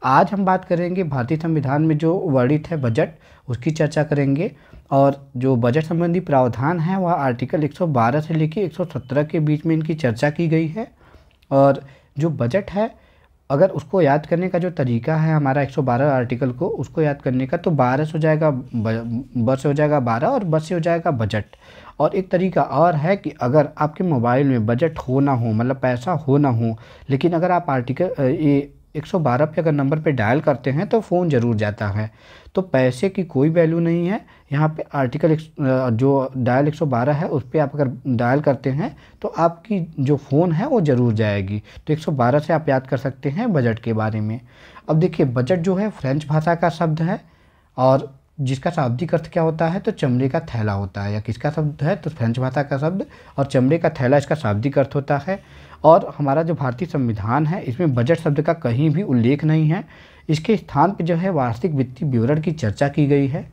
आज हम बात करेंगे भारतीय संविधान में जो वर्णित है बजट, उसकी चर्चा करेंगे। और जो बजट संबंधी प्रावधान है वह आर्टिकल 112 से लेकर 117 के बीच में इनकी चर्चा की गई है। और जो बजट है, अगर उसको याद करने का जो तरीका है हमारा 112 आर्टिकल को उसको याद करने का, तो 12 से हो जाएगा ब से हो जाएगा 12 और ब से हो जाएगा बजट। और एक तरीका और है कि अगर आपके मोबाइल में बजट हो ना हो, मतलब पैसा हो ना हो, लेकिन अगर आप आर्टिकल ये 112 पे अगर नंबर पे डायल करते हैं तो फ़ोन ज़रूर जाता है। तो पैसे की कोई वैल्यू नहीं है यहाँ पे। आर्टिकल जो डायल 112 है उस पर आप अगर डायल करते हैं तो आपकी जो फ़ोन है वो ज़रूर जाएगी। तो 112 से आप याद कर सकते हैं बजट के बारे में। अब देखिए, बजट जो है फ्रेंच भाषा का शब्द है और जिसका शाब्दिक अर्थ क्या होता है, तो चमड़े का थैला होता है। या किसका शब्द है, तो फ्रेंच भाषा का शब्द, और चमड़े का थैला इसका शाब्दिक अर्थ होता है। और हमारा जो भारतीय संविधान है इसमें बजट शब्द का कहीं भी उल्लेख नहीं है। इसके स्थान पर जो है वार्षिक वित्तीय विवरण की चर्चा की गई है।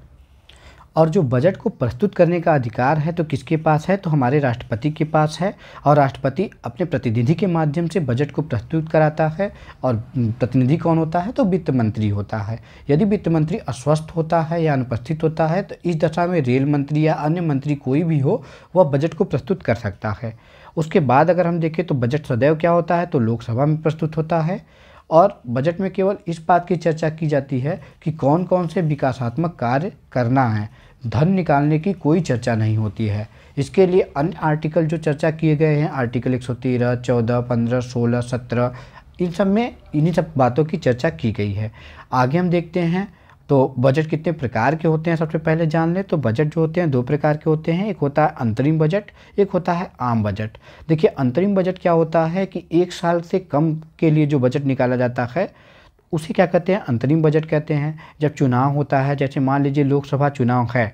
और जो बजट को प्रस्तुत करने का अधिकार है तो किसके पास है, तो हमारे राष्ट्रपति के पास है। और राष्ट्रपति अपने प्रतिनिधि के माध्यम से बजट को प्रस्तुत कराता है। और प्रतिनिधि कौन होता है, तो वित्त मंत्री होता है। यदि वित्त मंत्री अस्वस्थ होता है या अनुपस्थित होता है तो इस दशा में रेल मंत्री या अन्य मंत्री कोई भी हो वह बजट को प्रस्तुत कर सकता है। उसके बाद अगर हम देखें तो बजट सदैव क्या होता है, तो लोकसभा में प्रस्तुत होता है। और बजट में केवल इस बात की चर्चा की जाती है कि कौन कौन से विकासात्मक कार्य करना है, धन निकालने की कोई चर्चा नहीं होती है। इसके लिए अन्य आर्टिकल जो चर्चा किए गए हैं, आर्टिकल 113, 14, 15, 16, 17, इन सब में इन्हीं सब बातों की चर्चा की गई है। आगे हम देखते हैं तो बजट कितने प्रकार के होते हैं। सबसे पहले जान लें तो बजट जो होते हैं 2 प्रकार के होते हैं। एक होता है अंतरिम बजट, एक होता है आम बजट। देखिए, अंतरिम बजट क्या होता है कि 1 साल से कम के लिए जो बजट निकाला जाता है उसे क्या कहते हैं, अंतरिम बजट कहते हैं। जब चुनाव होता है, जैसे मान लीजिए लोकसभा चुनाव है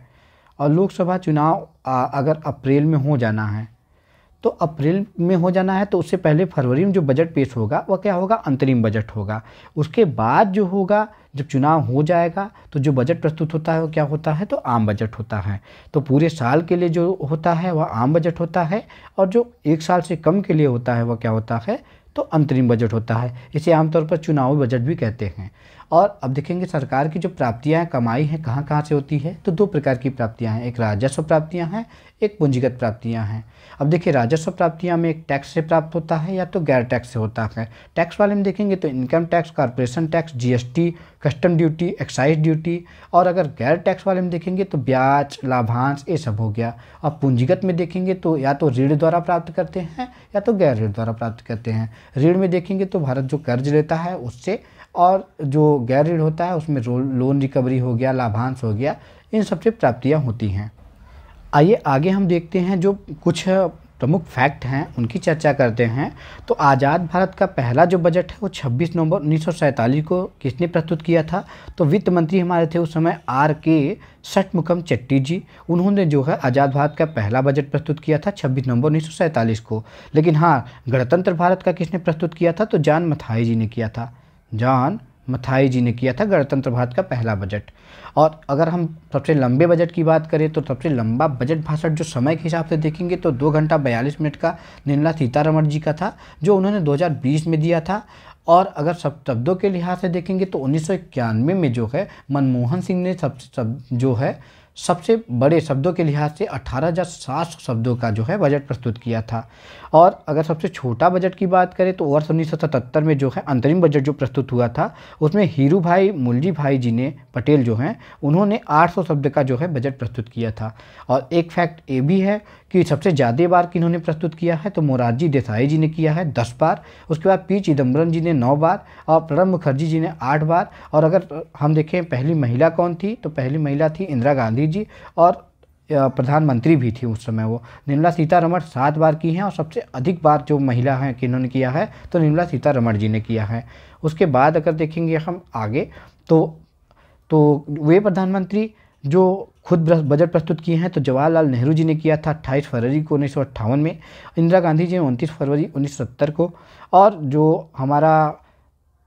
और लोकसभा चुनाव अगर अप्रैल में हो जाना है, तो अप्रैल में हो जाना है तो उससे पहले फरवरी में जो बजट पेश होगा वह क्या होगा, अंतरिम बजट होगा। उसके बाद जो होगा, जब चुनाव हो जाएगा तो जो बजट प्रस्तुत होता है वो क्या होता है, तो आम बजट होता है। तो पूरे साल के लिए जो होता है वह आम बजट होता है। और जो 1 साल से कम के लिए होता है वह क्या होता है, तो अंतरिम बजट होता है। इसे आमतौर पर चुनावी बजट भी कहते हैं। और अब देखेंगे सरकार की जो प्राप्तियां कमाई हैं कहाँ कहाँ से होती है, तो 2 प्रकार की प्राप्तियां हैं। एक राजस्व प्राप्तियां हैं, एक पूंजीगत प्राप्तियां हैं। अब देखिए, राजस्व प्राप्तियां में एक टैक्स से प्राप्त होता है या तो गैर टैक्स से होता है। टैक्स वाले में देखेंगे तो income tax, corporation tax, GST, custom duty, excise duty. और अगर गैर टैक्स वाले में देखेंगे तो ब्याज, लाभांश, ये सब हो गया। और पूंजीगत में देखेंगे तो या तो ऋण द्वारा प्राप्त करते हैं या तो गैर ऋण द्वारा प्राप्त करते हैं। ऋण में देखेंगे तो भारत जो कर्ज लेता है उससे, और जो गैर ऋण होता है उसमें लोन रिकवरी हो गया, लाभांश हो गया, इन सबसे प्राप्तियां होती हैं। आइए आगे हम देखते हैं जो कुछ प्रमुख फैक्ट हैं उनकी चर्चा करते हैं। तो आज़ाद भारत का पहला जो बजट है वो 26 नवंबर 1947 को किसने प्रस्तुत किया था, तो वित्त मंत्री हमारे थे उस समय R.K. षटमुखम चेट्टी जी। उन्होंने जो है आज़ाद भारत का पहला बजट प्रस्तुत किया था 26 नवंबर 1947 को। लेकिन हाँ, गणतंत्र भारत का किसने प्रस्तुत किया था, तो जॉन मथाई जी ने किया था। जॉन मथाई जी ने किया था गणतंत्र भारत का पहला बजट। और अगर हम सबसे लंबे बजट की बात करें तो सबसे लंबा बजट भाषण जो समय के हिसाब से देखेंगे तो 2 घंटा 42 मिनट का निर्मला सीतारमण जी का था, जो उन्होंने 2020 में दिया था। और अगर शब्दों के लिहाज से देखेंगे तो 1991 में जो है मनमोहन सिंह ने जो है सबसे बड़े शब्दों के लिहाज से 18,700 शब्दों का जो है बजट प्रस्तुत किया था। और अगर सबसे छोटा बजट की बात करें तो वर्ष 1977 में जो है अंतरिम बजट जो प्रस्तुत हुआ था उसमें हीरू भाई मुलजी भाई जी ने पटेल जो हैं उन्होंने 800 शब्द का जो है बजट प्रस्तुत किया था। और एक फैक्ट ये भी है कि सबसे ज़्यादा बार किन्होंने प्रस्तुत किया है, तो मोरारजी देसाई जी ने किया है 10 बार। उसके बाद पी चिदम्बरम जी ने 9 बार और प्रणब मुखर्जी जी ने 8 बार। और अगर हम देखें पहली महिला कौन थी, तो पहली महिला थी इंदिरा गांधी जी और प्रधानमंत्री भी थी उस समय वो। निर्मला सीतारमण 7 बार की हैं और सबसे अधिक बार जो महिला हैं कि इन्होंने किया है तो निर्मला सीतारमण जी ने किया है। उसके बाद अगर देखेंगे हम आगे तो वे प्रधानमंत्री जो खुद बजट प्रस्तुत किए हैं तो जवाहरलाल नेहरू जी ने किया था 28 फरवरी को 1958 में, इंदिरा गांधी जी ने 29 फरवरी 1970 को, और जो हमारा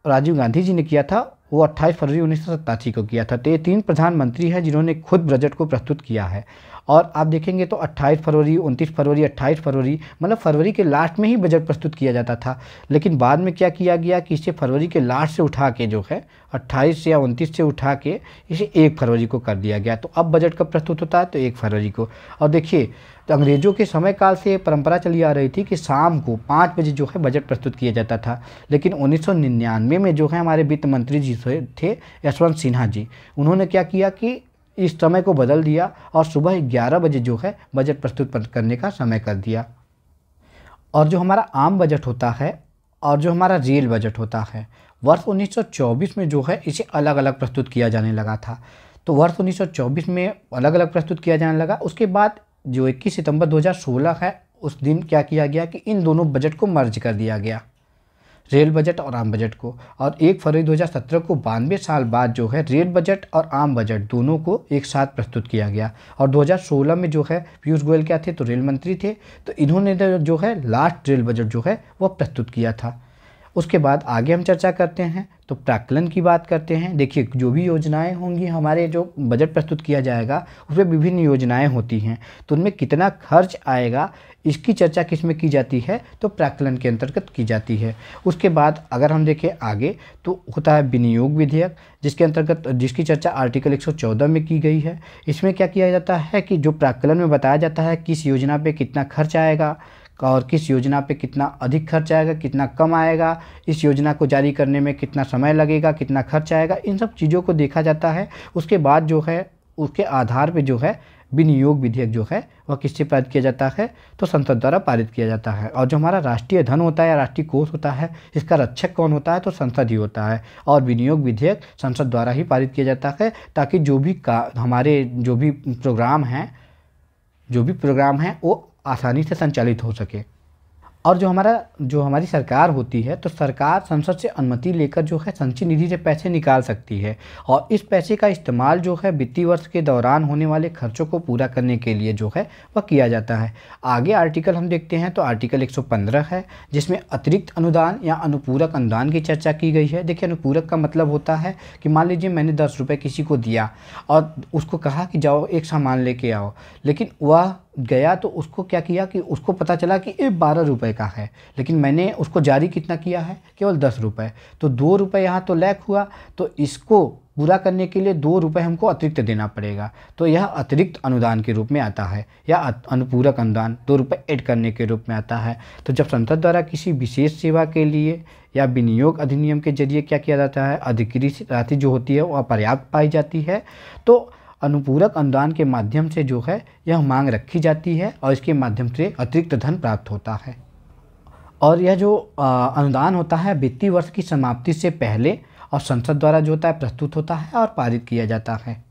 राजीव गांधी जी ने किया था वो 28 फरवरी 1987 को किया था। तो ये 3 प्रधानमंत्री हैं जिन्होंने खुद बजट को प्रस्तुत किया है। और आप देखेंगे तो 28 फरवरी, 29 फरवरी, 28 फरवरी, मतलब फरवरी के लास्ट में ही बजट प्रस्तुत किया जाता था। लेकिन बाद में क्या किया गया कि इसे फरवरी के लास्ट से उठा के जो है 28 या 29 से उठा के इसे 1 फरवरी को कर दिया गया। तो अब बजट कब प्रस्तुत होता है? तो 1 फरवरी को। और देखिए, तो अंग्रेज़ों के समय काल से परंपरा चली आ रही थी कि शाम को 5 बजे जो है बजट प्रस्तुत किया जाता था। लेकिन 1999 में जो है हमारे वित्त मंत्री जी थे यशवंत सिन्हा जी, उन्होंने क्या किया कि इस समय को बदल दिया और सुबह 11 बजे जो है बजट प्रस्तुत करने का समय कर दिया। और जो हमारा आम बजट होता है और जो हमारा रेल बजट होता है, वर्ष 1924 में जो है इसे अलग अलग प्रस्तुत किया जाने लगा था। तो वर्ष 1924 में अलग अलग प्रस्तुत किया जाने लगा। उसके बाद जो 21 सितंबर 2016 है, उस दिन क्या किया गया कि इन दोनों बजट को मर्ज कर दिया गया, रेल बजट और आम बजट को। और 1 फरवरी 2017 को 92 साल बाद जो है रेल बजट और आम बजट दोनों को एक साथ प्रस्तुत किया गया। और 2016 में जो है पीयूष गोयल क्या थे? तो रेल मंत्री थे, तो इन्होंने जो है लास्ट रेल बजट जो है वह प्रस्तुत किया था। उसके बाद आगे हम चर्चा करते हैं तो प्राक्कलन की बात करते हैं। देखिए, जो भी योजनाएं होंगी, हमारे जो बजट प्रस्तुत किया जाएगा उसमें विभिन्न योजनाएं होती हैं, तो उनमें कितना खर्च आएगा इसकी चर्चा किस में की जाती है? तो प्राक्कलन के अंतर्गत की जाती है। उसके बाद अगर हम देखें आगे तो होता है विनियोग विधेयक, जिसकी चर्चा आर्टिकल 114 में की गई है। इसमें क्या किया जाता है कि जो प्राक्कलन में बताया जाता है किस योजना पे कितना खर्च आएगा और किस योजना पे कितना अधिक खर्च आएगा, कितना कम आएगा, इस योजना को जारी करने में कितना समय लगेगा, कितना खर्च आएगा, इन सब चीज़ों को देखा जाता है। उसके बाद जो है उसके आधार पे जो है विनियोग विधेयक जो है वह किससे पारित किया जाता है? तो संसद द्वारा पारित किया जाता है। और जो हमारा राष्ट्रीय धन होता है या राष्ट्रीय कोष होता है, इसका रक्षक कौन होता है? तो संसद ही होता है। और विनियोग विधेयक संसद द्वारा ही पारित किया जाता है, ताकि हमारे जो भी प्रोग्राम हैं वो आसानी से संचालित हो सके। और जो हमारी सरकार होती है, तो सरकार संसद से अनुमति लेकर जो है संचयी निधि से पैसे निकाल सकती है, और इस पैसे का इस्तेमाल जो है वित्तीय वर्ष के दौरान होने वाले खर्चों को पूरा करने के लिए जो है वह किया जाता है। आगे आर्टिकल हम देखते हैं तो आर्टिकल 115 है, जिसमें अतिरिक्त अनुदान या अनुपूरक अनुदान की चर्चा की गई है। देखिए, अनुपूरक का मतलब होता है कि मान लीजिए मैंने 10 रुपये किसी को दिया और उसको कहा कि जाओ एक सामान लेके आओ, लेकिन वह गया तो उसको क्या किया कि उसको पता चला कि ये 12 रुपये का है, लेकिन मैंने उसको जारी कितना किया है? केवल 10 रुपये। तो 2 रुपये यहाँ तो लैक हुआ, तो इसको पूरा करने के लिए 2 रुपये हमको अतिरिक्त देना पड़ेगा। तो यह अतिरिक्त अनुदान के रूप में आता है, या अनुपूरक अनुदान 2 रुपये ऐड करने के रूप में आता है। तो जब संसद द्वारा किसी विशेष सेवा के लिए या विनियोग अधिनियम के जरिए क्या किया जाता है, अधिकृत राशि जो होती है वह अपर्याप्त पाई जाती है, तो अनुपूरक अनुदान के माध्यम से जो है यह मांग रखी जाती है और इसके माध्यम से अतिरिक्त धन प्राप्त होता है। और यह जो अनुदान होता है वित्तीय वर्ष की समाप्ति से पहले और संसद द्वारा जो होता है प्रस्तुत होता है और पारित किया जाता है।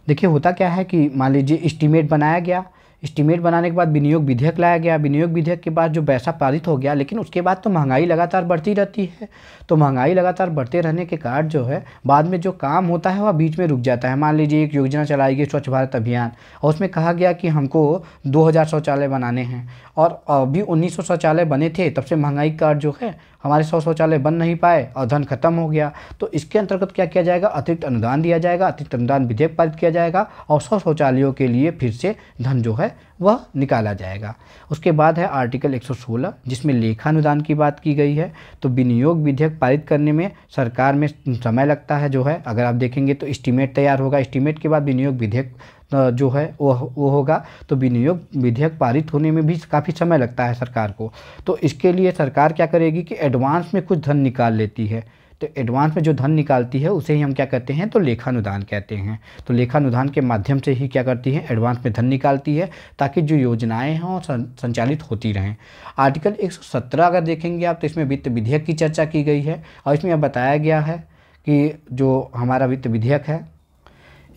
देखिए, होता क्या है कि मान लीजिए एस्टीमेट बनाया गया, एस्टीमेट बनाने के बाद विनियोग विधेयक लाया गया, विनियोग विधेयक के बाद जो पैसा पारित हो गया, लेकिन उसके बाद तो महंगाई लगातार बढ़ती रहती है। तो महंगाई लगातार बढ़ते रहने के कारण जो है बाद में जो काम होता है वह बीच में रुक जाता है। मान लीजिए एक योजना चलाई गई स्वच्छ भारत अभियान, और उसमें कहा गया कि हमको 2000 शौचालय बनाने हैं, और अभी 1900 शौचालय बने थे, तब से महंगाई का जो है हमारे 100 शौचालय बन नहीं पाए और धन खत्म हो गया। तो इसके अंतर्गत क्या किया जाएगा? अतिरिक्त अनुदान दिया जाएगा, अतिरिक्त अनुदान विधेयक पारित किया जाएगा और 100 शौचालयों के लिए फिर से धन जो है वह निकाला जाएगा। उसके बाद है आर्टिकल 116, जिसमें लेखानुदान की बात की गई है। तो विनियोग विधेयक पारित करने में सरकार में समय लगता है जो है, अगर आप देखेंगे तो एस्टीमेट तैयार होगा, एस्टीमेट के बाद विनियोग विधेयक जो है वो होगा। तो विनियोग विधेयक पारित होने में भी काफ़ी समय लगता है सरकार को। तो इसके लिए सरकार क्या करेगी कि एडवांस में कुछ धन निकाल लेती है। तो एडवांस में जो धन निकालती है उसे ही हम क्या कहते हैं? तो लेखानुदान कहते हैं। तो लेखानुदान के माध्यम से ही क्या करती है? एडवांस में धन निकालती है, ताकि जो योजनाएं हैं वो संचालित होती रहें। आर्टिकल 117 अगर देखेंगे आप तो इसमें वित्त विधेयक की चर्चा की गई है, और इसमें यह बताया गया है कि जो हमारा वित्त विधेयक है,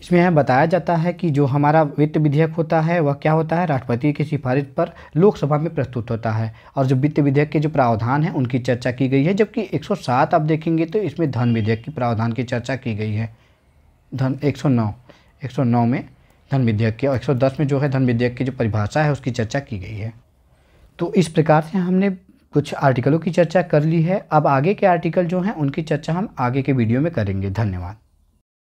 इसमें यह बताया जाता है कि जो हमारा वित्त विधेयक होता है वह क्या होता है? राष्ट्रपति की सिफारिश पर लोकसभा में प्रस्तुत होता है, और जो वित्त विधेयक के जो प्रावधान हैं उनकी चर्चा की गई है। जबकि 107 आप देखेंगे तो इसमें धन विधेयक की प्रावधान की चर्चा की गई है। 109 में धन विधेयक की, और 110 में जो है धन विधेयक की जो परिभाषा है उसकी चर्चा की गई है। तो इस प्रकार से हमने कुछ आर्टिकलों की चर्चा कर ली है। अब आगे के आर्टिकल जो हैं उनकी चर्चा हम आगे के वीडियो में करेंगे। धन्यवाद।